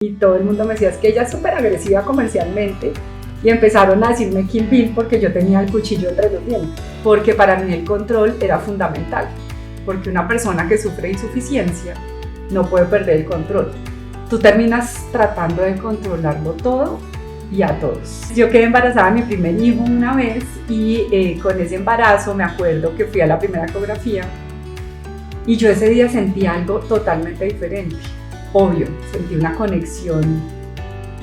y todo el mundo me decía, es que ella es súper agresiva comercialmente, y empezaron a decirme Kill Bill porque yo tenía el cuchillo entre los dientes, porque para mí el control era fundamental, porque una persona que sufre insuficiencia no puede perder el control. Tú terminas tratando de controlarlo todo y a todos. Yo quedé embarazada de mi primer hijo una vez y con ese embarazo me acuerdo que fui a la primera ecografía y yo ese día sentí algo totalmente diferente. Obvio, sentí una conexión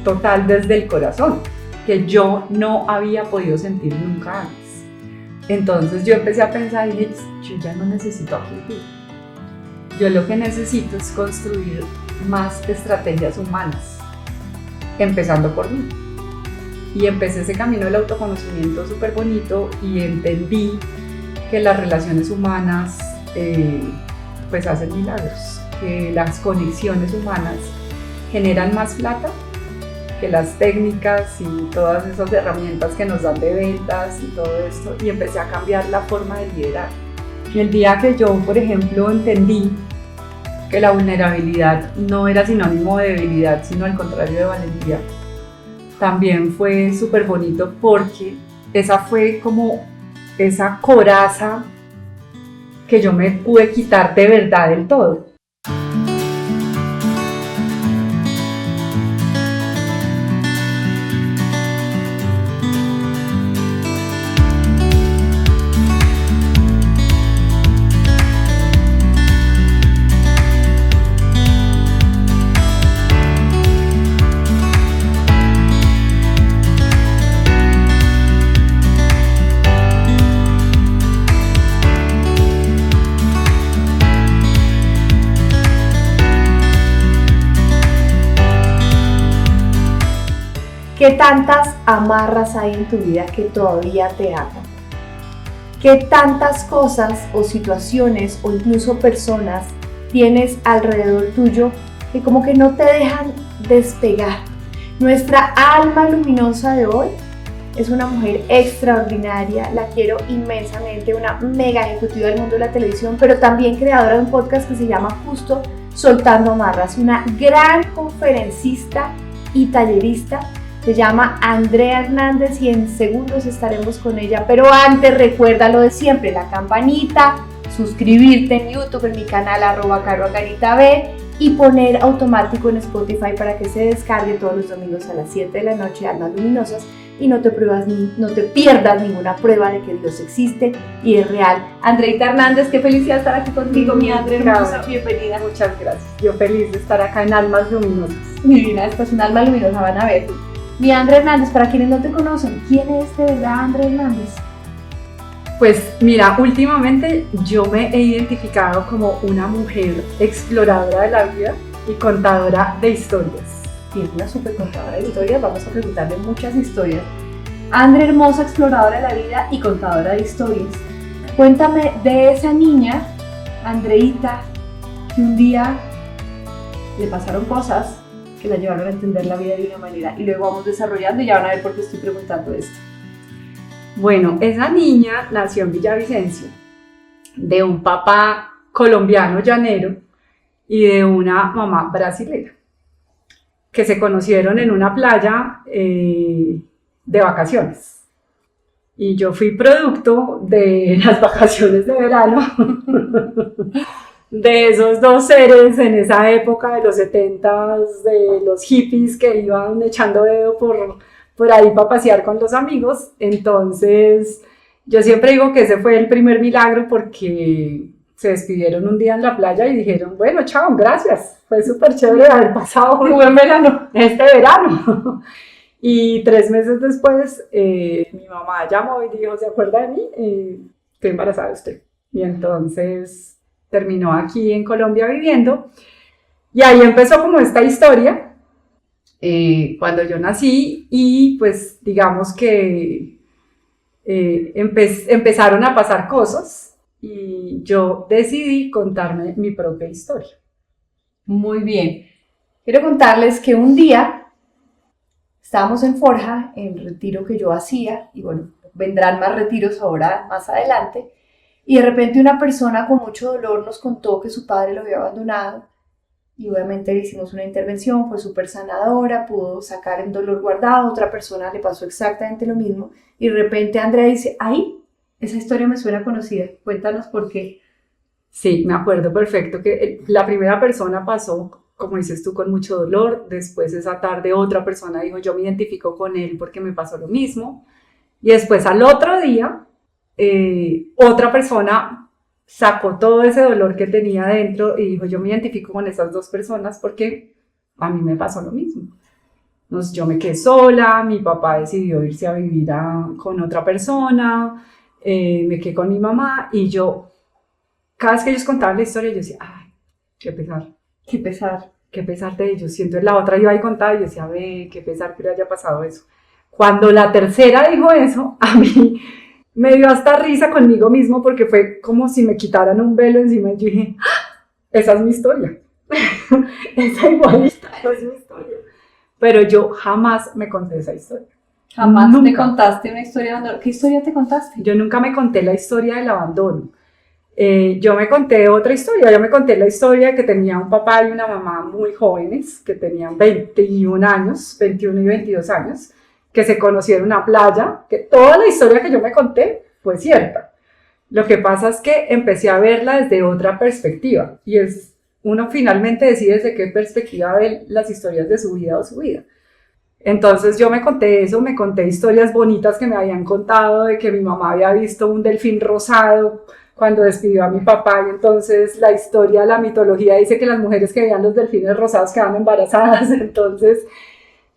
total desde el corazón que yo no había podido sentir nunca antes. Entonces yo empecé a pensar y dije, yo ya no necesito a Kill Bill. Yo lo que necesito es construir más estrategias humanas, empezando por mí. Y empecé ese camino del autoconocimiento súper bonito y entendí que las relaciones humanas pues hacen milagros, que las conexiones humanas generan más plata que las técnicas y todas esas herramientas que nos dan de ventas y todo esto, y empecé a cambiar la forma de liderar. Y el día que yo, por ejemplo, entendí que la vulnerabilidad no era sinónimo de debilidad, sino al contrario de valentía, también fue súper bonito porque esa fue como esa coraza que yo me pude quitar de verdad del todo. ¿Qué tantas amarras hay en tu vida que todavía te atan? ¿Qué tantas cosas o situaciones o incluso personas tienes alrededor tuyo que como que no te dejan despegar? Nuestra alma luminosa de hoy es una mujer extraordinaria, la quiero inmensamente, una mega ejecutiva del mundo de la televisión, pero también creadora de un podcast que se llama justo Soltando Amarras, una gran conferencista y tallerista. Se llama Andrea Hernández y en segundos estaremos con ella, pero antes recuerda lo de siempre, la campanita, suscribirte en YouTube, en mi canal @CaroAgaritaB y poner automático en Spotify para que se descargue todos los domingos a las 7 de la noche, Almas Luminosas, y no te pierdas ninguna prueba de que Dios existe y es real. Andreita Hernández, qué felicidad estar aquí contigo, mi Andrea hermosa, bienvenida. Muchas gracias, yo feliz de estar acá en Almas Luminosas. Divina, esta es un alma luminosa, van a ver. Mi Andrea Hernández, para quienes no te conocen, ¿quién es de verdad Andrea Hernández? Pues mira, últimamente yo me he identificado como una mujer exploradora de la vida y contadora de historias. Y es una súper contadora de historias, vamos a preguntarle muchas historias. Andrea hermosa, exploradora de la vida y contadora de historias. Cuéntame de esa niña, Andreita, que un día le pasaron cosas que la llevaron a entender la vida de una manera, y luego vamos desarrollando y ya van a ver por qué estoy preguntando esto. Bueno, esa niña nació en Villavicencio, de un papá colombiano llanero y de una mamá brasilera, que se conocieron en una playa de vacaciones. Y yo fui producto de las vacaciones de verano de esos dos seres en esa época de los 70s, de los hippies que iban echando dedo por ahí para pasear con los amigos. Entonces yo siempre digo que ese fue el primer milagro porque se despidieron un día en la playa y dijeron, bueno, chao, gracias, fue súper chévere haber pasado un buen verano, este verano. Y 3 meses después mi mamá llamó y dijo, ¿se acuerda de mí? Estoy embarazada de usted. Y entonces terminó aquí en Colombia viviendo, y ahí empezó como esta historia cuando yo nací, y pues digamos que empezaron a pasar cosas y yo decidí contarme mi propia historia. Muy bien, quiero contarles que un día estábamos en Forja, en el retiro que yo hacía, y bueno, vendrán más retiros ahora más adelante. Y de repente una persona con mucho dolor nos contó que su padre lo había abandonado Y obviamente le hicimos una intervención, fue súper sanadora, pudo sacar el dolor guardado, otra persona le pasó exactamente lo mismo. Y de repente Andrea dice, ¡ay! Esa historia me suena conocida, cuéntanos por qué. Sí, me acuerdo perfecto que la primera persona pasó, como dices tú, con mucho dolor. Después esa tarde otra persona dijo, yo me identifico con él porque me pasó lo mismo. Y después al otro día, otra persona sacó todo ese dolor que tenía dentro y dijo, yo me identifico con esas dos personas porque a mí me pasó lo mismo. Yo me quedé sola, mi papá decidió irse a vivir con otra persona, me quedé con mi mamá y yo, cada vez que ellos contaban la historia, yo decía, ay, qué pesar. Qué pesar. Qué pesar de ellos. Siento la otra iba y contaba y yo decía, ve, qué pesar que le haya pasado eso. Cuando la tercera dijo eso, a mí me dio hasta risa conmigo mismo porque fue como si me quitaran un velo encima y yo dije, ¡ah! Esa es mi historia. Esa igualita es mi historia. Pero yo jamás me conté esa historia. Jamás Nunca. te contaste una historia de abandono. ¿Qué historia te contaste? Yo nunca me conté la historia del abandono. Yo me conté otra historia, yo me conté la historia de que tenía un papá y una mamá muy jóvenes, que tenían 21 años, 21 y 22 años, que se conocieron en una playa, que toda la historia que yo me conté fue cierta. Lo que pasa es que empecé a verla desde otra perspectiva, y uno finalmente decide desde qué perspectiva ve las historias de su vida o su vida. Entonces yo me conté eso, me conté historias bonitas que me habían contado, de que mi mamá había visto un delfín rosado cuando despidió a mi papá, y entonces la historia, la mitología dice que las mujeres que veían los delfines rosados quedaban embarazadas. Entonces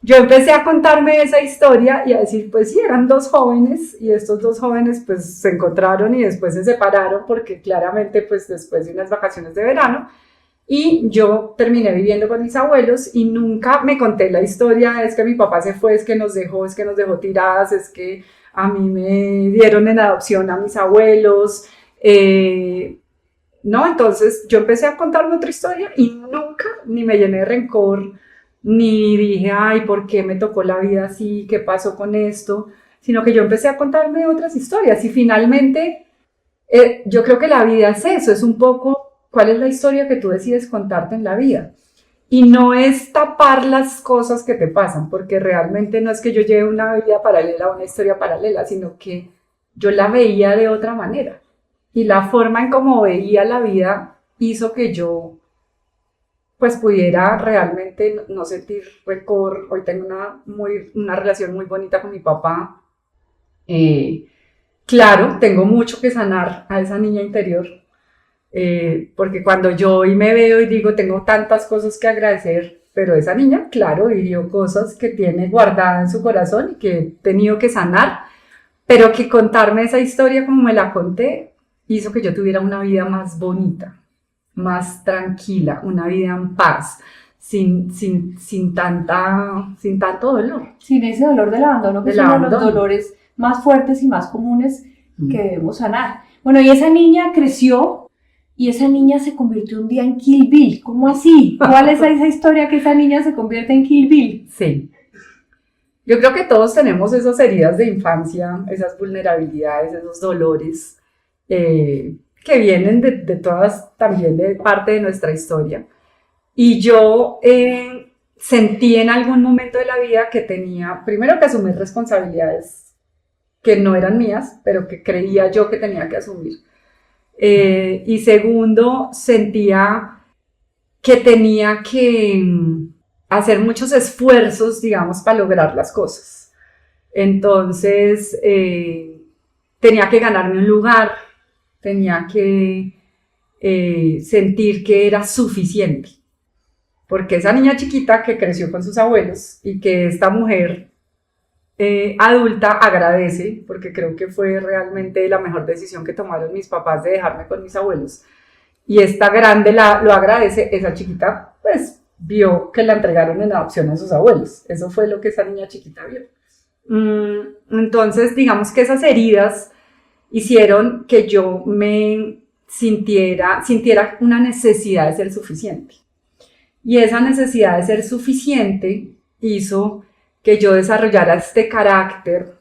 yo empecé a contarme esa historia y a decir, pues sí, eran dos jóvenes, y estos dos jóvenes pues se encontraron y después se separaron porque claramente pues después de unas vacaciones de verano, y yo terminé viviendo con mis abuelos y nunca me conté la historia, es que mi papá se fue, es que nos dejó tiradas, es que a mí me dieron en adopción a mis abuelos. No, entonces yo empecé a contarme otra historia y nunca ni me llené de rencor, ni dije, ay, ¿por qué me tocó la vida así? ¿Qué pasó con esto? Sino que yo empecé a contarme otras historias y finalmente yo creo que la vida es eso, es un poco cuál es la historia que tú decides contarte en la vida. Y no es tapar las cosas que te pasan, porque realmente no es que yo lleve una vida paralela o una historia paralela, sino que yo la veía de otra manera. Y la forma en cómo veía la vida hizo que yo pues pudiera realmente no sentir rencor. Hoy tengo una relación muy bonita con mi papá. Claro, tengo mucho que sanar a esa niña interior, porque cuando yo hoy me veo y digo, tengo tantas cosas que agradecer, pero esa niña, claro, vivió cosas que tiene guardada en su corazón y que he tenido que sanar, pero que contarme esa historia como me la conté hizo que yo tuviera una vida más bonita, más tranquila, una vida en paz, sin tanto dolor. Sin ese dolor del abandono, que es uno de los dolores más fuertes y más comunes que debemos sanar. Bueno, y esa niña creció y esa niña se convirtió un día en Kill Bill. ¿Cómo así? ¿Cuál es esa historia que esa niña se convierte en Kill Bill? Sí. Yo creo que todos tenemos esas heridas de infancia, esas vulnerabilidades, esos dolores que vienen de todas, también de parte de nuestra historia. Y yo sentí en algún momento de la vida que tenía, primero que asumir responsabilidades que no eran mías, pero que creía yo que tenía que asumir. Y segundo, sentía que tenía que hacer muchos esfuerzos, digamos, para lograr las cosas. Entonces, tenía que ganarme un lugar, tenía que sentir que era suficiente. Porque esa niña chiquita que creció con sus abuelos y que esta mujer adulta agradece, porque creo que fue realmente la mejor decisión que tomaron mis papás de dejarme con mis abuelos, y esta grande lo agradece, esa chiquita pues vio que la entregaron en adopción a sus abuelos. Eso fue lo que esa niña chiquita vio. Entonces digamos que esas heridas hicieron que yo me sintiera una necesidad de ser suficiente. Y esa necesidad de ser suficiente hizo que yo desarrollara este carácter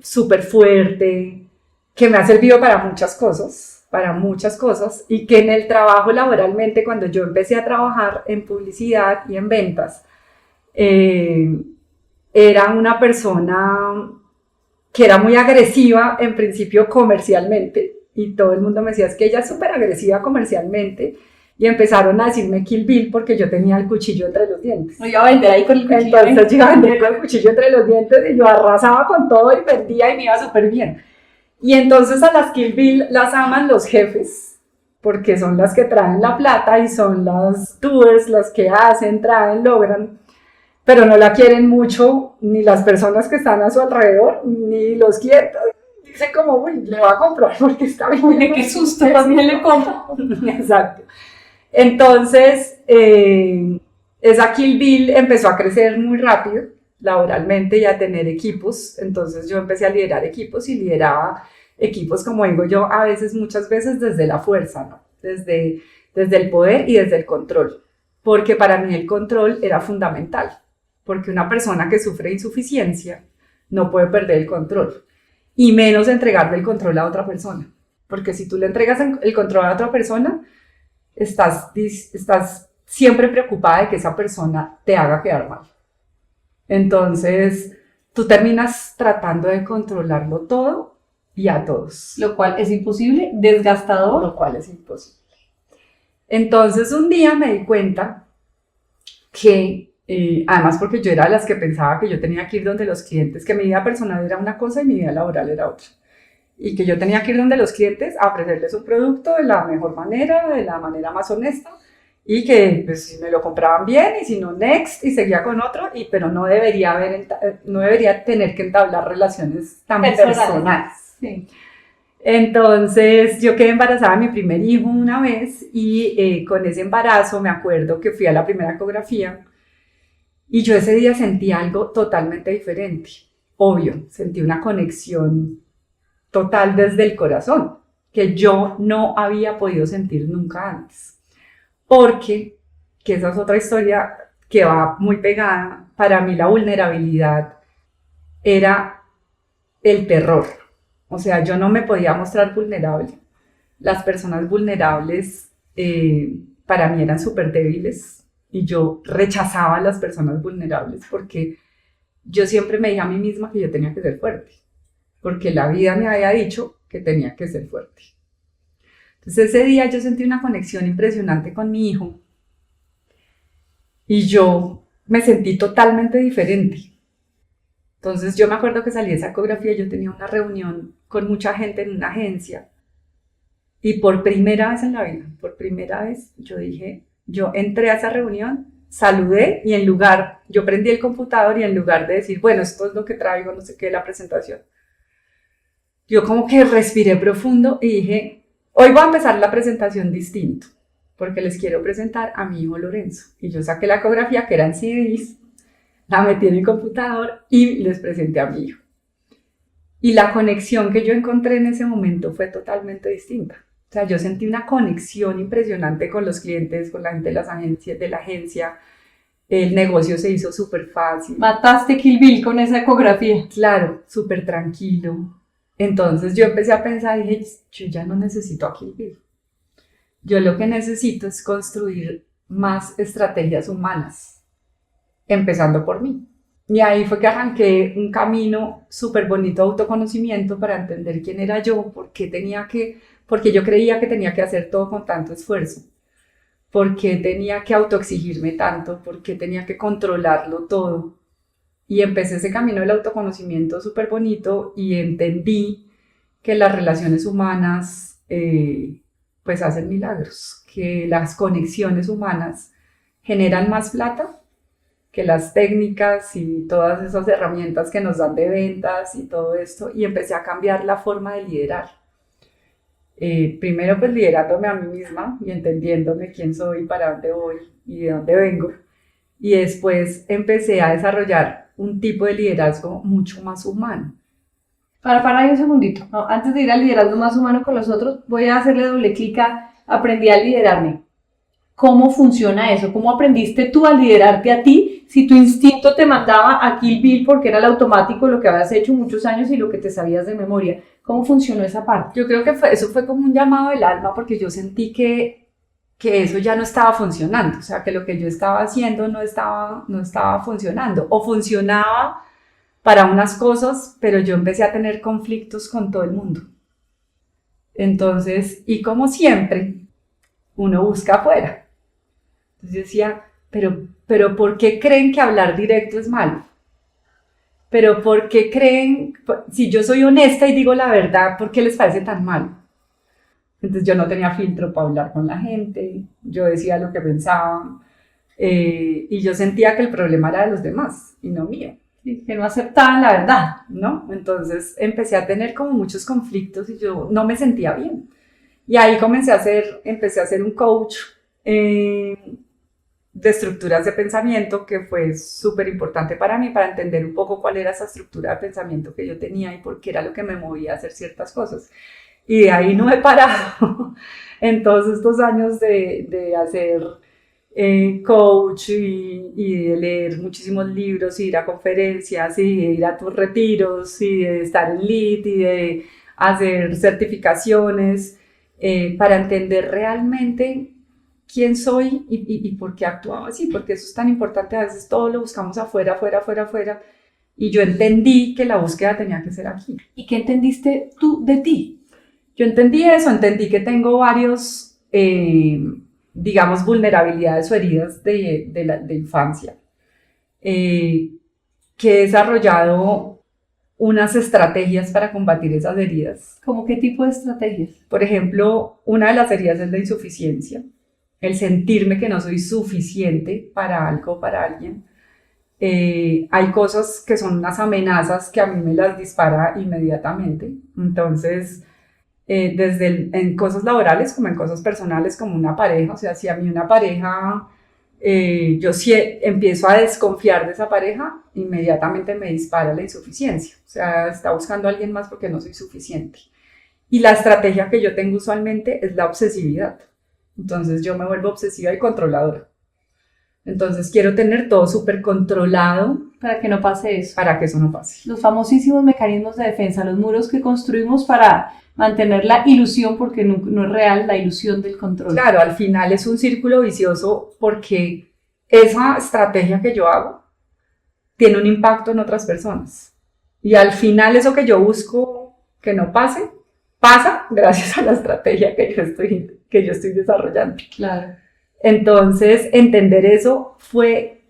súper fuerte, que me ha servido para muchas cosas, para muchas cosas y que en el trabajo laboralmente, cuando yo empecé a trabajar en publicidad y en ventas, era una persona que era muy agresiva en principio comercialmente y todo el mundo me decía, es que ella es súper agresiva comercialmente y empezaron a decirme Kill Bill porque yo tenía el cuchillo entre los dientes. No iba a vender ahí con el cuchillo. Entonces yo iba a vender con el cuchillo entre los dientes y yo arrasaba con todo y vendía y me iba súper bien. Y entonces a las Kill Bill las aman los jefes porque son las que traen la plata y son las doers, las que hacen, traen, logran. Pero no la quieren mucho ni las personas que están a su alrededor, ni los clientes. Dicen como, uy, le voy a comprar porque está bien. Qué susto, también le compro. Exacto. Entonces, esa Kill Bill empezó a crecer muy rápido, laboralmente, y a tener equipos. Entonces yo empecé a liderar equipos y lideraba equipos, como digo yo, a veces, muchas veces desde la fuerza, ¿no? Desde el poder y desde el control. Porque para mí el control era fundamental. Porque una persona que sufre insuficiencia no puede perder el control, y menos entregarle el control a otra persona, porque si tú le entregas el control a otra persona, estás siempre preocupada de que esa persona te haga quedar mal. Entonces, tú terminas tratando de controlarlo todo y a todos. Lo cual es imposible, desgastador. Lo cual es imposible. Entonces, un día me di cuenta que además porque yo era de las que pensaba que yo tenía que ir donde los clientes, que mi vida personal era una cosa y mi vida laboral era otra, y que yo tenía que ir donde los clientes a ofrecerles un producto de la mejor manera, de la manera más honesta, y que pues, si me lo compraban bien y si no, next, y seguía con otro, pero no debería tener que entablar relaciones tan personales. Sí. Entonces yo quedé embarazada de mi primer hijo una vez y con ese embarazo me acuerdo que fui a la primera ecografía. Y yo ese día sentí algo totalmente diferente. Obvio, sentí una conexión total desde el corazón, que yo no había podido sentir nunca antes. Porque, que esa es otra historia que va muy pegada, para mí la vulnerabilidad era el terror. O sea, yo no me podía mostrar vulnerable. Las personas vulnerables para mí eran súper débiles. Y yo rechazaba a las personas vulnerables porque yo siempre me dije a mí misma que yo tenía que ser fuerte, porque la vida me había dicho que tenía que ser fuerte. Entonces ese día yo sentí una conexión impresionante con mi hijo y yo me sentí totalmente diferente. Entonces yo me acuerdo que salí de esa ecografía, yo tenía una reunión con mucha gente en una agencia y por primera vez en la vida, por primera vez yo entré a esa reunión, saludé y yo prendí el computador y en lugar de decir, bueno, esto es lo que traigo, no sé qué, la presentación, yo como que respiré profundo y dije, hoy voy a empezar la presentación distinto, porque les quiero presentar a mi hijo Lorenzo. Y yo saqué la ecografía que era en CDs, la metí en el computador y les presenté a mi hijo. Y la conexión que yo encontré en ese momento fue totalmente distinta. O sea, yo sentí una conexión impresionante con los clientes, con la gente de la agencia. El negocio se hizo súper fácil. Mataste Kill Bill con esa ecografía. Claro, súper tranquilo. Entonces yo empecé a pensar y dije, yo ya no necesito a Kill Bill. Yo lo que necesito es construir más estrategias humanas, empezando por mí. Y ahí fue que arranqué un camino súper bonito de autoconocimiento para entender quién era yo, porque yo creía que tenía que hacer todo con tanto esfuerzo, porque tenía que autoexigirme tanto, porque tenía que controlarlo todo. Y empecé ese camino del autoconocimiento súper bonito y entendí que las relaciones humanas pues hacen milagros, que las conexiones humanas generan más plata que las técnicas y todas esas herramientas que nos dan de ventas y todo esto, y empecé a cambiar la forma de liderar. Primero pues liderándome a mí misma y entendiéndome quién soy, para dónde voy y de dónde vengo, y después empecé a desarrollar un tipo de liderazgo mucho más humano. Para ahí un segundito, no, antes de ir al liderazgo más humano con los otros, voy a hacerle doble clic a aprendí a liderarme. ¿Cómo funciona eso? ¿Cómo aprendiste tú a liderarte a ti si tu instinto te mandaba a Kill Bill porque era el automático, lo que habías hecho muchos años y lo que te sabías de memoria. ¿Cómo funcionó esa parte? Yo creo que eso fue como un llamado del alma porque yo sentí que eso ya no estaba funcionando, o sea, que lo que yo estaba haciendo no estaba funcionando, o funcionaba para unas cosas, pero yo empecé a tener conflictos con todo el mundo. Entonces, y como siempre, uno busca afuera. Entonces yo decía, pero ¿por qué creen que hablar directo es malo? Pero ¿por qué creen, si yo soy honesta y digo la verdad, por qué les parece tan malo? Entonces yo no tenía filtro para hablar con la gente, yo decía lo que pensaba, y yo sentía que el problema era de los demás y no mío, que no aceptaban la verdad, ¿no? Entonces empecé a tener como muchos conflictos y yo no me sentía bien. Y ahí empecé a hacer un coach de estructuras de pensamiento, que fue súper importante para mí, para entender un poco cuál era esa estructura de pensamiento que yo tenía y por qué era lo que me movía a hacer ciertas cosas. Y de ahí no he parado en todos estos años de hacer coach y de leer muchísimos libros, y ir a conferencias, y de ir a tus retiros, y de estar en LEAD, y de hacer certificaciones, para entender realmente quién soy y por qué actuaba así, porque eso es tan importante. A veces todo lo buscamos afuera, y yo entendí que la búsqueda tenía que ser aquí. ¿Y qué entendiste tú de ti? Yo entendí eso, entendí que tengo varios, digamos, vulnerabilidades o heridas de infancia, que he desarrollado unas estrategias para combatir esas heridas. ¿Cómo qué tipo de estrategias? Por ejemplo, una de las heridas es la insuficiencia, el sentirme que no soy suficiente para algo o para alguien. Hay cosas que son unas amenazas que a mí me las dispara inmediatamente. Entonces, en cosas laborales como en cosas personales, como una pareja, o sea, si a mí una pareja, yo sí empiezo a desconfiar de esa pareja, inmediatamente me dispara la insuficiencia, o sea, está buscando a alguien más porque no soy suficiente. Y la estrategia que yo tengo usualmente es la obsesividad. Entonces yo me vuelvo obsesiva y controladora. Entonces quiero tener todo súper controlado. Para que no pase eso. Para que eso no pase. Los famosísimos mecanismos de defensa, los muros que construimos para mantener la ilusión, porque no es real, la ilusión del control. Claro, al final es un círculo vicioso, porque esa estrategia que yo hago tiene un impacto en otras personas. Y al final eso que yo busco que no pase, pasa gracias a la estrategia que yo estoy desarrollando. Claro. Entonces, entender eso fue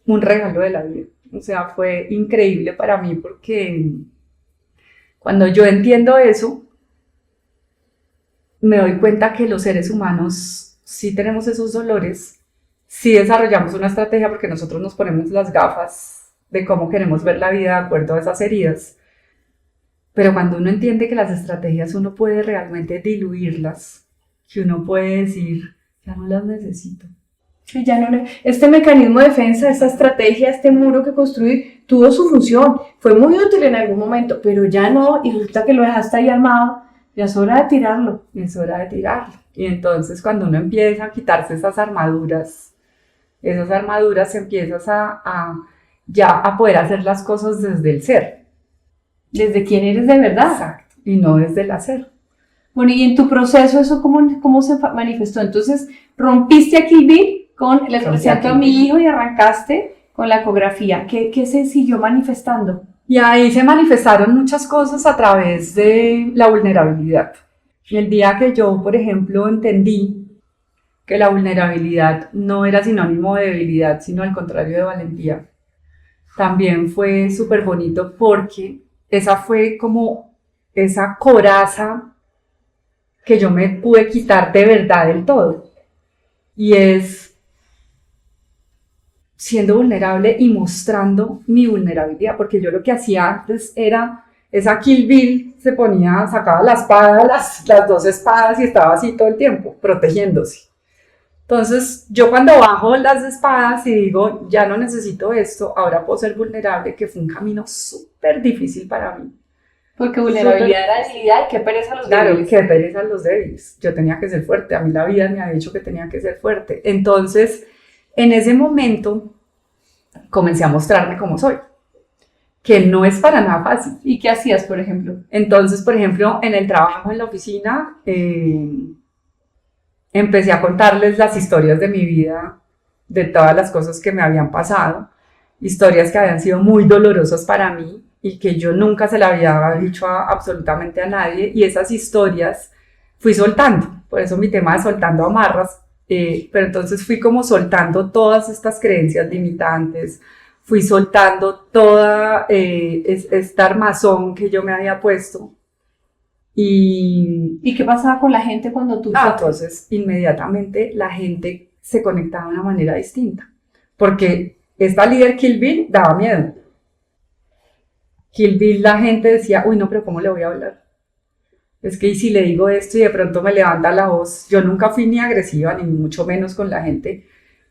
un regalo de la vida. O sea, fue increíble para mí, porque cuando yo entiendo eso, me doy cuenta que los seres humanos sí tenemos esos dolores, sí desarrollamos una estrategia, porque nosotros nos ponemos las gafas de cómo queremos ver la vida de acuerdo a esas heridas. Pero cuando uno entiende que las estrategias uno puede realmente diluirlas, que uno puede decir, ya no las necesito. Ya no, este mecanismo de defensa, esta estrategia, este muro que construí, tuvo su función, fue muy útil en algún momento, pero ya no, y resulta que lo dejaste ahí armado, ya es hora de tirarlo. Es hora de tirarlo. Y entonces cuando uno empieza a quitarse esas armaduras empiezas ya a poder hacer las cosas desde el ser. Desde quién eres de verdad. Exacto, y no desde el hacer. Bueno, y en tu proceso, ¿eso cómo se manifestó? Entonces, rompiste a Kill Bill con les presento a mi hijo y arrancaste con la ecografía. ¿Qué se siguió manifestando? Y ahí se manifestaron muchas cosas a través de la vulnerabilidad. Y el día que yo, por ejemplo, entendí que la vulnerabilidad no era sinónimo de debilidad, sino al contrario de valentía, también fue súper bonito, porque esa fue como esa coraza que yo me pude quitar de verdad del todo. Y es siendo vulnerable y mostrando mi vulnerabilidad, porque yo lo que hacía antes era, esa Kill Bill sacaba la espada, las dos espadas, y estaba así todo el tiempo, protegiéndose. Entonces, yo cuando bajo las espadas y digo, ya no necesito esto, ahora puedo ser vulnerable, que fue un camino súper difícil para mí. Porque vulnerabilidad era debilidad, y qué pereza los débiles. Claro, qué pereza los débiles. Yo tenía que ser fuerte, a mí la vida me ha dicho que tenía que ser fuerte. Entonces, en ese momento, comencé a mostrarme como soy, que no es para nada fácil. ¿Y qué hacías, por ejemplo? Entonces, por ejemplo, en el trabajo, en la oficina, empecé a contarles las historias de mi vida, de todas las cosas que me habían pasado, historias que habían sido muy dolorosas para mí y que yo nunca se la había dicho absolutamente a nadie, y esas historias fui soltando, por eso mi tema de soltando amarras, pero entonces fui como soltando todas estas creencias limitantes, fui soltando toda este armazón que yo me había puesto. ¿Y qué pasaba con la gente cuando tú entonces inmediatamente la gente se conectaba de una manera distinta, porque esta líder Kill Bill daba miedo. Kill Bill, la gente decía, uy no, pero ¿cómo le voy a hablar? Es que y si le digo esto y de pronto me levanta la voz. Yo nunca fui ni agresiva, ni mucho menos con la gente,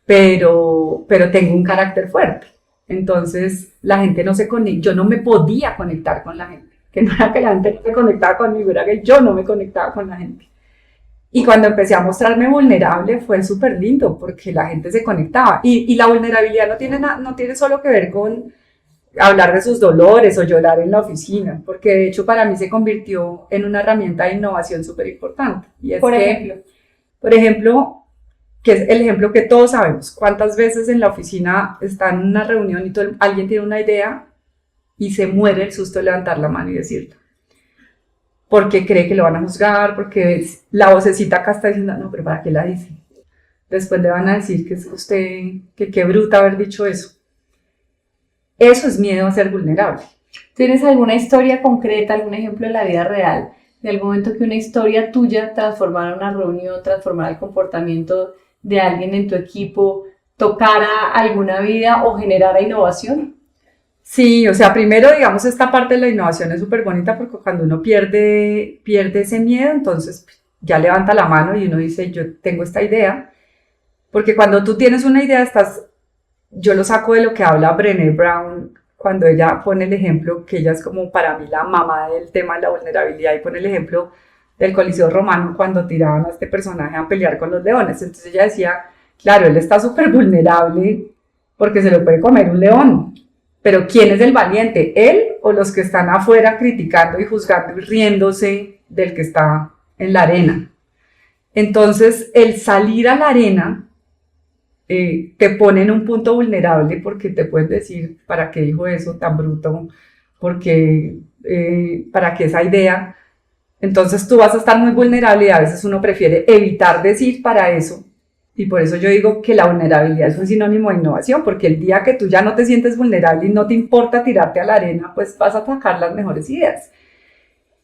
pero tengo un carácter fuerte. Entonces la gente no se conecta, yo no me podía conectar con la gente, que no era que la gente se conectaba conmigo, era que yo no me conectaba con la gente. Y cuando empecé a mostrarme vulnerable fue súper lindo, porque la gente se conectaba. Y la vulnerabilidad no tiene solo que ver con hablar de sus dolores o llorar en la oficina, porque de hecho para mí se convirtió en una herramienta de innovación súper importante. Y es por ejemplo, que es el ejemplo que todos sabemos, cuántas veces en la oficina está en una reunión y alguien tiene una idea y se muere el susto de levantar la mano y decirlo, porque cree que lo van a juzgar, porque la vocecita acá está diciendo, no, pero ¿para qué la dice? Después le van a decir que es usted, que qué bruta haber dicho eso. Eso es miedo a ser vulnerable. ¿Tienes alguna historia concreta, algún ejemplo de la vida real, de algún momento que una historia tuya transformara una reunión, transformara el comportamiento de alguien en tu equipo, tocara alguna vida o generara innovación? Sí, o sea, primero, digamos, esta parte de la innovación es súper bonita porque cuando uno pierde ese miedo, entonces ya levanta la mano y uno dice, yo tengo esta idea. Porque cuando tú tienes una idea, yo lo saco de lo que habla Brené Brown cuando ella pone el ejemplo, que ella es como para mí la mamá del tema de la vulnerabilidad, y pone el ejemplo del Coliseo Romano cuando tiraban a este personaje a pelear con los leones. Entonces ella decía, claro, él está súper vulnerable porque se lo puede comer un león, pero ¿quién es el valiente? ¿Él o los que están afuera criticando y juzgando y riéndose del que está en la arena? Entonces el salir a la arena te pone en un punto vulnerable, porque te pueden decir, ¿para qué dijo eso tan bruto? Porque, ¿para qué esa idea? Entonces tú vas a estar muy vulnerable y a veces uno prefiere evitar decir para eso. Y por eso yo digo que la vulnerabilidad es un sinónimo de innovación, porque el día que tú ya no te sientes vulnerable y no te importa tirarte a la arena, pues vas a sacar las mejores ideas.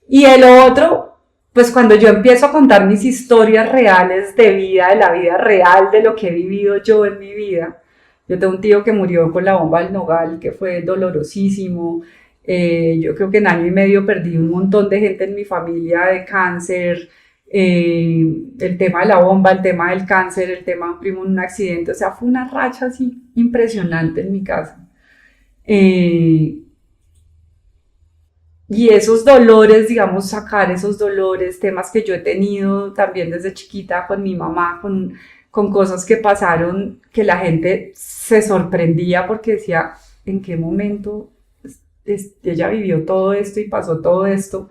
Y el otro, pues cuando yo empiezo a contar mis historias reales de vida, de la vida real, de lo que he vivido yo en mi vida. Yo tengo un tío que murió con la bomba del Nogal, que fue dolorosísimo. Yo creo que en año y medio perdí un montón de gente en mi familia de cáncer. El tema de la bomba, el tema del cáncer, el tema de un primo en un accidente. O sea, fue una racha así impresionante en mi casa. Y esos dolores, digamos, sacar esos dolores, temas que yo he tenido también desde chiquita con mi mamá, con cosas que pasaron, que la gente se sorprendía porque decía, ¿en qué momento ella vivió todo esto y pasó todo esto?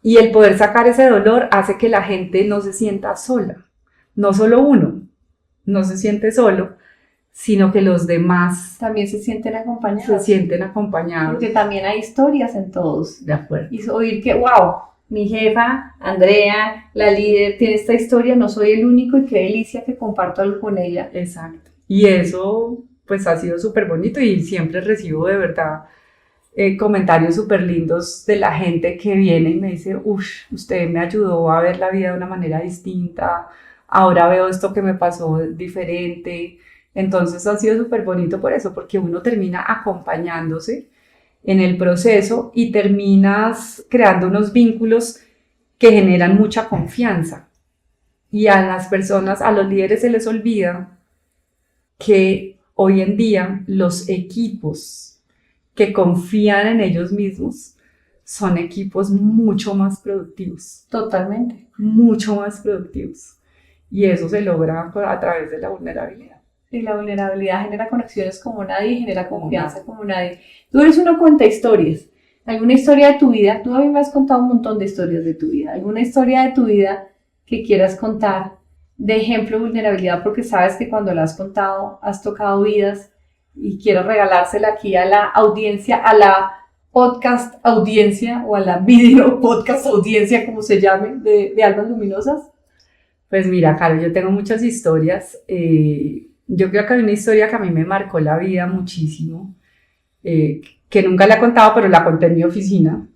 Y el poder sacar ese dolor hace que la gente no se sienta sola. No solo uno no se siente solo, sino que los demás también se sienten acompañados. Porque también hay historias en todos. De acuerdo. Y oír que, wow, mi jefa, Andrea, la líder, tiene esta historia, no soy el único, y qué delicia que comparto algo con ella. Exacto. Y eso, pues, ha sido súper bonito, y siempre recibo de verdad comentarios súper lindos de la gente que viene y me dice, uff, usted me ayudó a ver la vida de una manera distinta, ahora veo esto que me pasó diferente. Entonces ha sido súper bonito por eso, porque uno termina acompañándose en el proceso y terminas creando unos vínculos que generan mucha confianza. Y a las personas, a los líderes se les olvida que hoy en día los equipos que confían en ellos mismos son equipos mucho más productivos. Totalmente. Mucho más productivos. Y eso se logra a través de la vulnerabilidad. Y la vulnerabilidad genera conexiones como nadie, genera confianza como nadie. Tú eres uno cuenta historias. ¿Alguna historia de tu vida? Tú a mí me has contado un montón de historias de tu vida. ¿Alguna historia de tu vida que quieras contar de ejemplo de vulnerabilidad? Porque sabes que cuando la has contado, has tocado vidas y quiero regalársela aquí a la audiencia, a la podcast audiencia o a la video podcast audiencia, como se llame, de Almas Luminosas. Pues mira, Caro, yo tengo muchas historias. Yo creo que hay una historia que a mí me marcó la vida muchísimo, que nunca la he contado, pero la conté en mi oficina,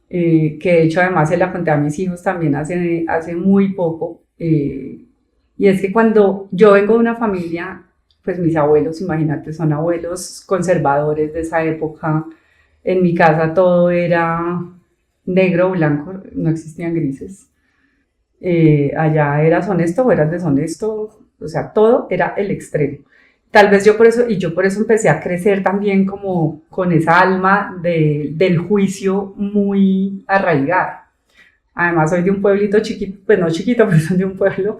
que de hecho además se la conté a mis hijos también hace muy poco, y es que cuando yo vengo de una familia, pues mis abuelos, imagínate, son abuelos conservadores de esa época. En mi casa todo era negro o blanco, no existían grises. Allá eras honesto o eras deshonesto, o sea, todo era el extremo. Tal vez yo por eso empecé a crecer también como con esa alma del juicio muy arraigada. Además soy de un pueblito chiquito, pues no chiquito, pero soy de un pueblo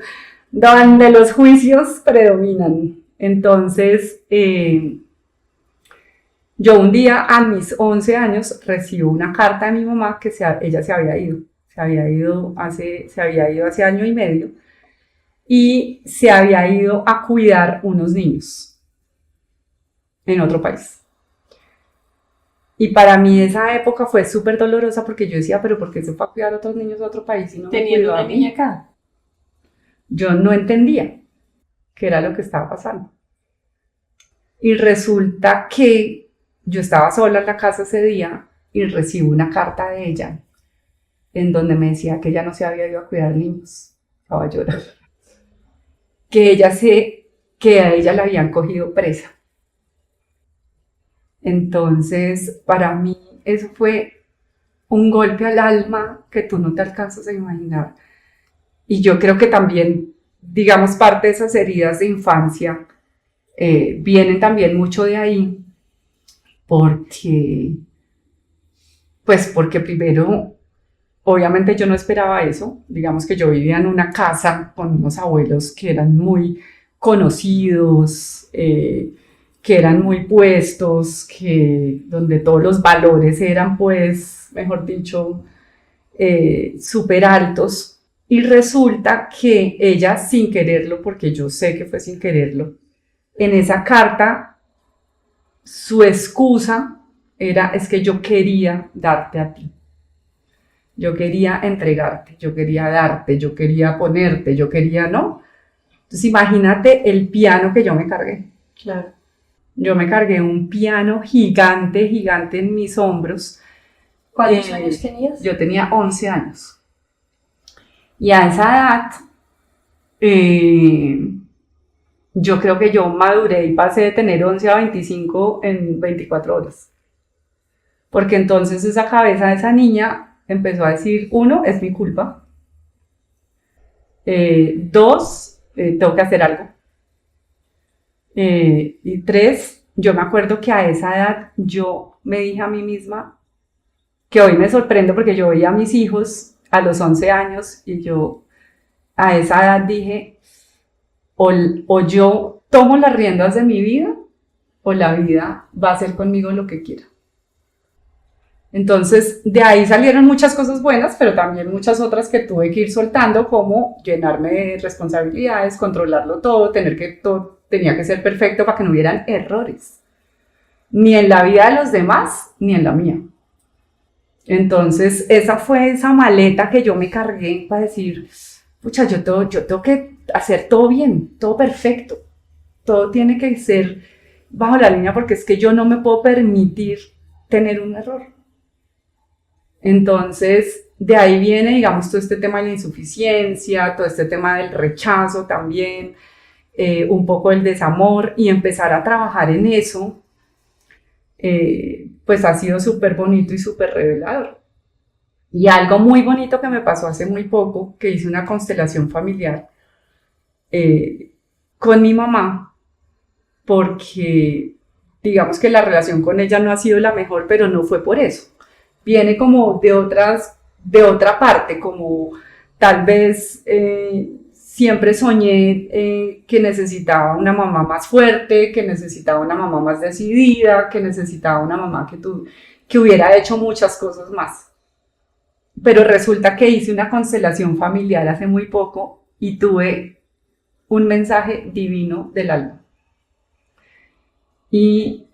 donde los juicios predominan. Entonces, yo un día a mis 11 años recibo una carta de mi mamá que ella se había ido. Se había ido hace año y medio y se había ido a cuidar unos niños en otro país. Y para mí esa época fue súper dolorosa porque yo decía, pero ¿por qué se fue a cuidar a otros niños a otro país y no me Teniendo cuidó a una mí? niña acá. Yo no entendía qué era lo que estaba pasando. Y resulta que yo estaba sola en la casa ese día y recibo una carta de ella en donde me decía que ella no se había ido a cuidar niños. Estaba llorando. Que a ella la habían cogido presa. Entonces, para mí, eso fue un golpe al alma que tú no te alcanzas a imaginar. Y yo creo que también, digamos, parte de esas heridas de infancia vienen también mucho de ahí, porque primero, obviamente yo no esperaba eso. Digamos que yo vivía en una casa con unos abuelos que eran muy conocidos, que eran muy puestos, donde todos los valores eran, pues, mejor dicho, súper altos. Y resulta que ella, sin quererlo, porque yo sé que fue sin quererlo, en esa carta, su excusa es que yo quería darte a ti. Yo quería entregarte, yo quería darte, yo quería ponerte, yo quería, ¿no? Entonces imagínate el piano que yo me cargué. Claro. Yo me cargué un piano gigante, gigante en mis hombros. ¿Cuántos años tenías? Yo tenía 11 años. Y a esa edad, yo creo que yo maduré y pasé de tener 11 a 25 en 24 horas. Porque entonces esa cabeza de esa niña empezó a decir, 1, es mi culpa. 2, tengo que hacer algo. Y 3, yo me acuerdo que a esa edad yo me dije a mí misma, que hoy me sorprendo porque yo veía a mis hijos a los 11 años y yo a esa edad dije, o yo tomo las riendas de mi vida o la vida va a hacer conmigo lo que quiera. Entonces, de ahí salieron muchas cosas buenas, pero también muchas otras que tuve que ir soltando, como llenarme de responsabilidades, controlarlo todo, todo tenía que ser perfecto para que no hubieran errores, ni en la vida de los demás, ni en la mía. Entonces, esa fue esa maleta que yo me cargué para decir, pucha, yo tengo que hacer todo bien, todo perfecto, todo tiene que ser bajo la línea, porque es que yo no me puedo permitir tener un error. Entonces, de ahí viene, digamos, todo este tema de la insuficiencia, todo este tema del rechazo también, un poco el desamor, y empezar a trabajar en eso, pues ha sido súper bonito y súper revelador. Y algo muy bonito que me pasó hace muy poco, que hice una constelación familiar con mi mamá, porque digamos que la relación con ella no ha sido la mejor, pero no fue por eso. Viene como de otra parte, como tal vez siempre soñé que necesitaba una mamá más fuerte, que necesitaba una mamá más decidida, que necesitaba una mamá que hubiera hecho muchas cosas más. Pero resulta que hice una constelación familiar hace muy poco y tuve un mensaje divino del alma. Y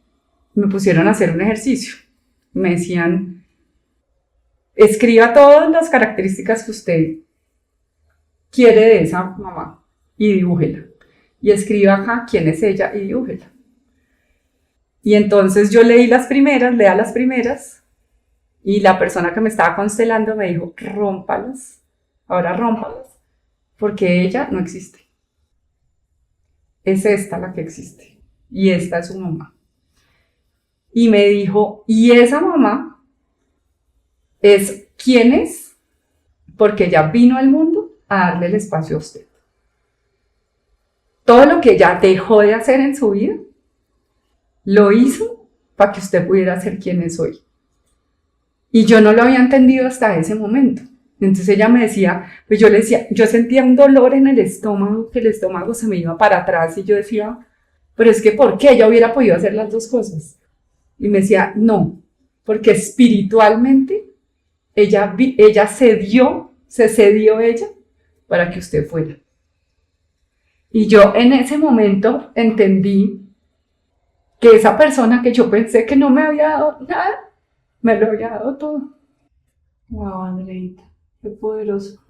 me pusieron a hacer un ejercicio. Me decían, escriba todas las características que usted quiere de esa mamá y dibújela. Y escriba acá quién es ella y dibújela. Y entonces yo leí las primeras, lea las primeras, y la persona que me estaba constelando me dijo, rómpalas, ahora rómpalas, porque ella no existe. Es esta la que existe, y esta es su mamá. Y me dijo, ¿y esa mamá es quién es? Porque ella vino al mundo a darle el espacio a usted. Todo lo que ella dejó de hacer en su vida, lo hizo para que usted pudiera ser quien es hoy. Y yo no lo había entendido hasta ese momento. Entonces ella me decía, pues yo le decía, yo sentía un dolor en el estómago, que el estómago se me iba para atrás y yo decía, pero es que ¿por qué ella hubiera podido hacer las dos cosas? Y me decía, no, porque espiritualmente ella se cedió ella para que usted fuera. Y yo en ese momento entendí que esa persona que yo pensé que no me había dado nada, me lo había dado todo. Wow, Andreita, qué poderoso.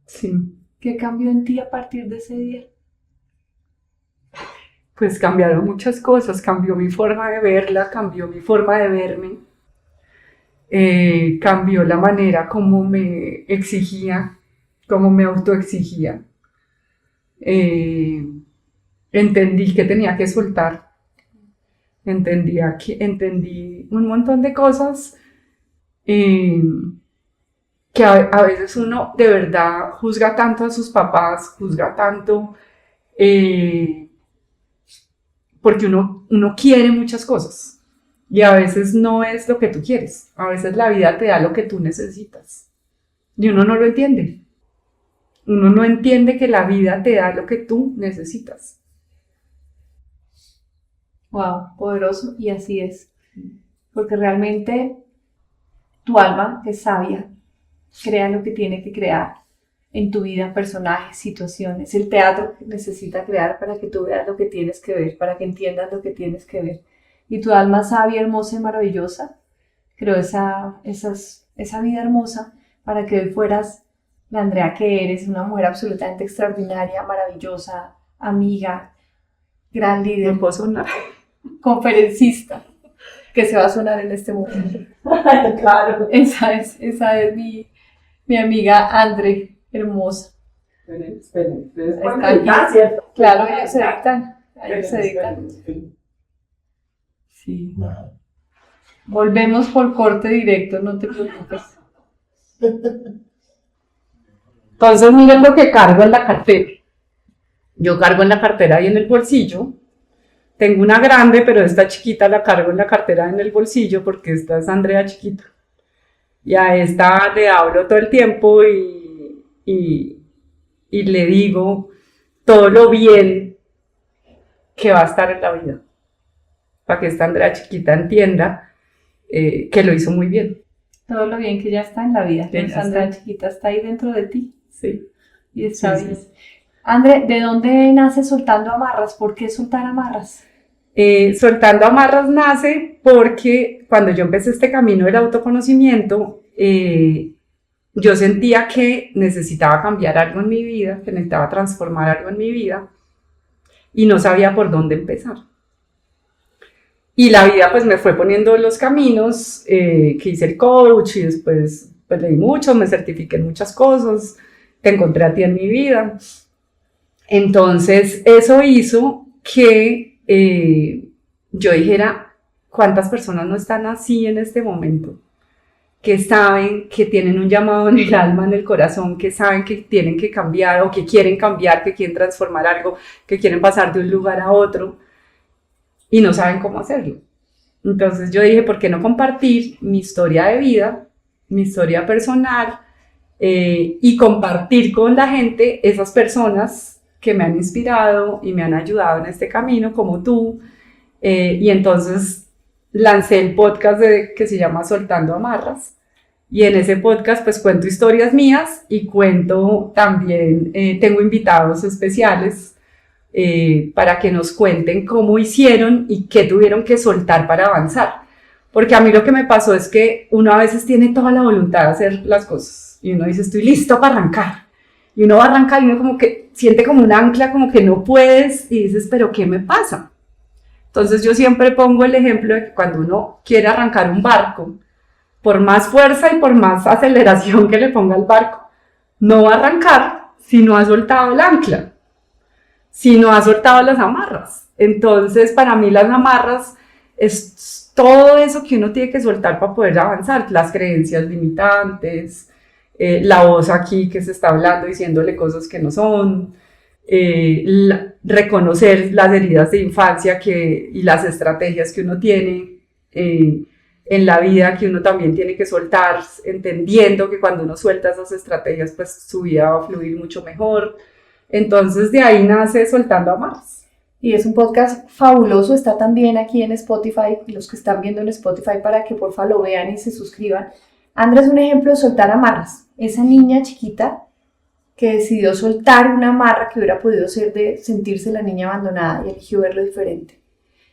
Sí. ¿Qué cambió en ti a partir de ese día? Pues cambiaron muchas cosas, cambió mi forma de verla, cambió mi forma de verme, cambió la manera como me exigía, como me autoexigía. Entendí que tenía que soltar. Entendí un montón de cosas que a veces uno de verdad juzga tanto a sus papás, juzga tanto porque uno quiere muchas cosas y a veces no es lo que tú quieres, a veces la vida te da lo que tú necesitas y uno no lo entiende. Uno no entiende que la vida te da lo que tú necesitas. Wow, poderoso, y así es. Porque realmente tu alma, que es sabia, crea lo que tiene que crear en tu vida, personajes, situaciones, el teatro que necesita crear para que tú veas lo que tienes que ver, para que entiendas lo que tienes que ver. Y tu alma sabia, hermosa y maravillosa creó esa vida hermosa para que hoy fueras la Andrea que eres, una mujer absolutamente extraordinaria, maravillosa, amiga, gran líder. Me puedo sonar. Conferencista, que se va a sonar en este momento. Claro. Esa es mi amiga Andre, hermosa. Esperen. Está aquí. ¿Cierto? Claro, ellos se dedican. Sí. Volvemos por corte directo, no te preocupes. Entonces miren lo que cargo en la cartera. Yo cargo en la cartera y en el bolsillo. Tengo una grande, pero esta chiquita la cargo en la cartera en el bolsillo porque esta es Andrea chiquita. Y a esta le hablo todo el tiempo y le digo todo lo bien que va a estar en la vida. Para que esta Andrea chiquita entienda que lo hizo muy bien. Todo lo bien que ya está en la vida. Esa Andrea chiquita está ahí dentro de ti. Sí. Y está bien. Sí. Andre, ¿de dónde nace Soltando Amarras? ¿Por qué soltar amarras? Soltando Amarras nace porque cuando yo empecé este camino del autoconocimiento, yo sentía que necesitaba cambiar algo en mi vida, que necesitaba transformar algo en mi vida y no sabía por dónde empezar. Y la vida pues me fue poniendo los caminos, que hice el coach y después pues leí mucho, me certifiqué en muchas cosas, te encontré a ti en mi vida. Entonces eso hizo que yo dijera, ¿cuántas personas no están así en este momento? Que saben que tienen un llamado en el alma, en el corazón, que saben que tienen que cambiar o que quieren cambiar, que quieren transformar algo, que quieren pasar de un lugar a otro y no saben cómo hacerlo. Entonces yo dije, ¿por qué no compartir mi historia de vida, mi historia personal y compartir con la gente esas personas que me han inspirado y me han ayudado en este camino, como tú. Y entonces lancé el podcast que se llama Soltando Amarras, y en ese podcast pues cuento historias mías y cuento también, tengo invitados especiales para que nos cuenten cómo hicieron y qué tuvieron que soltar para avanzar. Porque a mí lo que me pasó es que uno a veces tiene toda la voluntad de hacer las cosas y uno dice estoy listo para arrancar, y uno va a arrancar y uno como que siente como un ancla, como que no puedes, y dices pero ¿qué me pasa? Entonces yo siempre pongo el ejemplo de que cuando uno quiere arrancar un barco, por más fuerza y por más aceleración que le ponga al barco, no va a arrancar si no ha soltado el ancla, si no ha soltado las amarras. Entonces para mí las amarras es todo eso que uno tiene que soltar para poder avanzar, las creencias limitantes, la voz aquí que se está hablando diciéndole cosas que no son, reconocer las heridas de infancia y las estrategias que uno tiene en la vida, que uno también tiene que soltar, entendiendo que cuando uno suelta esas estrategias pues su vida va a fluir mucho mejor. Entonces de ahí nace Soltando Amarras. Y es un podcast fabuloso, está también aquí en Spotify, los que están viendo en Spotify, para que porfa lo vean y se suscriban. Andrea es un ejemplo de soltar amarras, esa niña chiquita que decidió soltar una amarra que hubiera podido ser de sentirse la niña abandonada y eligió verlo diferente.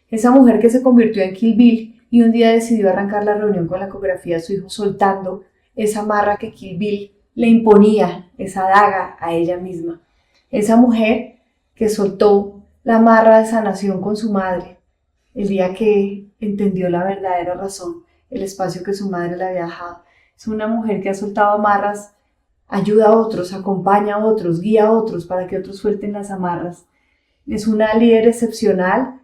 Esa mujer que se convirtió en Kill Bill y un día decidió arrancar la reunión con la ecografía de su hijo soltando esa amarra que Kill Bill le imponía, esa daga a ella misma. Esa mujer que soltó la amarra de sanación con su madre el día que entendió la verdadera razón, el espacio que su madre le había dejado. Es una mujer que ha soltado amarras, ayuda a otros, acompaña a otros, guía a otros para que otros suelten las amarras. Es una líder excepcional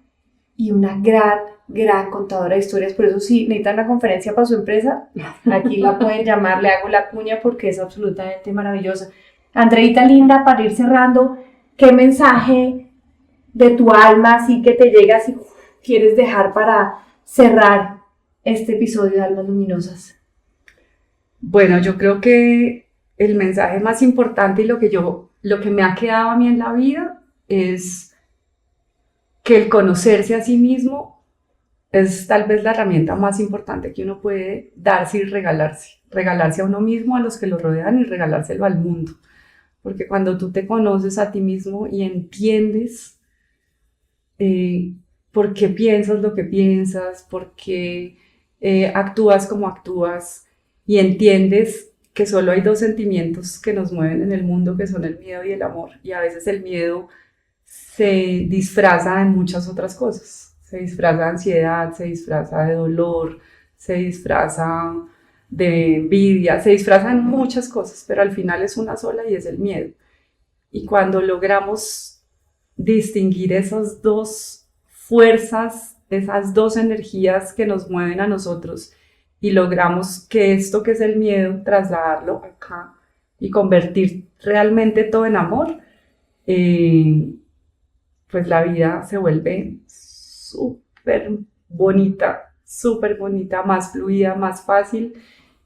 y una gran contadora de historias. Por eso si necesitan una conferencia para su empresa, aquí la pueden llamar, le hago la cuña porque es absolutamente maravillosa. Andreita linda, para ir cerrando, ¿qué mensaje de tu alma así que te llega si quieres dejar para cerrar este episodio de Almas Luminosas? Bueno, yo creo que el mensaje más importante y lo que me ha quedado a mí en la vida es que el conocerse a sí mismo es tal vez la herramienta más importante que uno puede darse y regalarse a uno mismo, a los que lo rodean, y regalárselo al mundo. Porque cuando tú te conoces a ti mismo y entiendes por qué piensas lo que piensas, por qué actúas como actúas, y entiendes que solo hay dos sentimientos que nos mueven en el mundo, que son el miedo y el amor, y a veces el miedo se disfraza en muchas otras cosas, se disfraza de ansiedad, se disfraza de dolor, se disfraza de envidia, se disfraza en muchas cosas, pero al final es una sola y es el miedo. Y cuando logramos distinguir esas dos fuerzas, esas dos energías que nos mueven a nosotros, y logramos que esto que es el miedo, trasladarlo acá y convertir realmente todo en amor, pues la vida se vuelve súper bonita, más fluida, más fácil,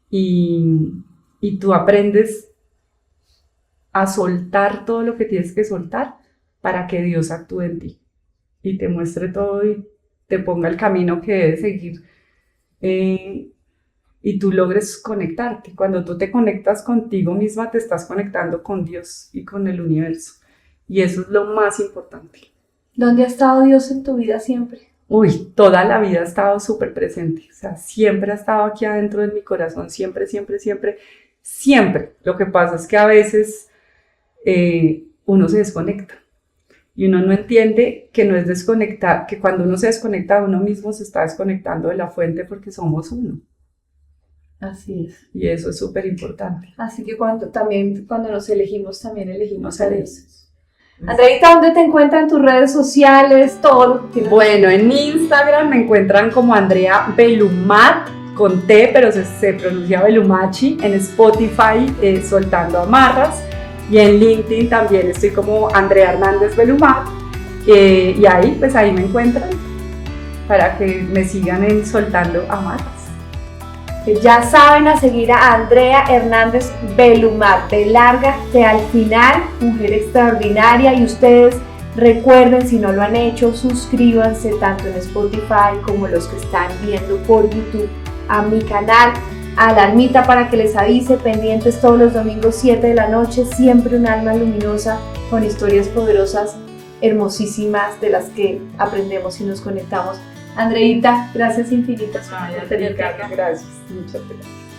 y tú aprendes a soltar todo lo que tienes que soltar para que Dios actúe en ti y te muestre todo y te ponga el camino que debes seguir, y tú logres conectarte. Cuando tú te conectas contigo misma, te estás conectando con Dios y con el universo, y eso es lo más importante. ¿Dónde ha estado Dios en tu vida siempre? Uy, toda la vida ha estado súper presente, o sea, siempre ha estado aquí adentro de mi corazón, siempre. Lo que pasa es que a veces uno se desconecta y uno no entiende que no es desconectar, que cuando uno se desconecta de uno mismo se está desconectando de la fuente, porque somos uno. Así es. Y eso es súper importante. Así que cuando nos elegimos, también elegimos a Dios. Andreita, ¿dónde te encuentran en tus redes sociales? Todo. Bueno, en Instagram me encuentran como Andrea Belumat, con T, pero se pronuncia Belumachi. En Spotify, Soltando Amarras. Y en LinkedIn también estoy como Andrea Hernández Belumat. Y ahí me encuentran para que me sigan en Soltando Amarras. que ya saben a seguir a Andrea Hernández Belumar, de Lárgate al Final, mujer extraordinaria. Y ustedes recuerden, si no lo han hecho, suscríbanse tanto en Spotify como los que están viendo por YouTube a mi canal, alarmita para que les avise, pendientes todos los domingos 7 de la noche, siempre un alma luminosa con historias poderosas, hermosísimas, de las que aprendemos y nos conectamos. Andreita, gracias infinitas. Gracias, muchas gracias.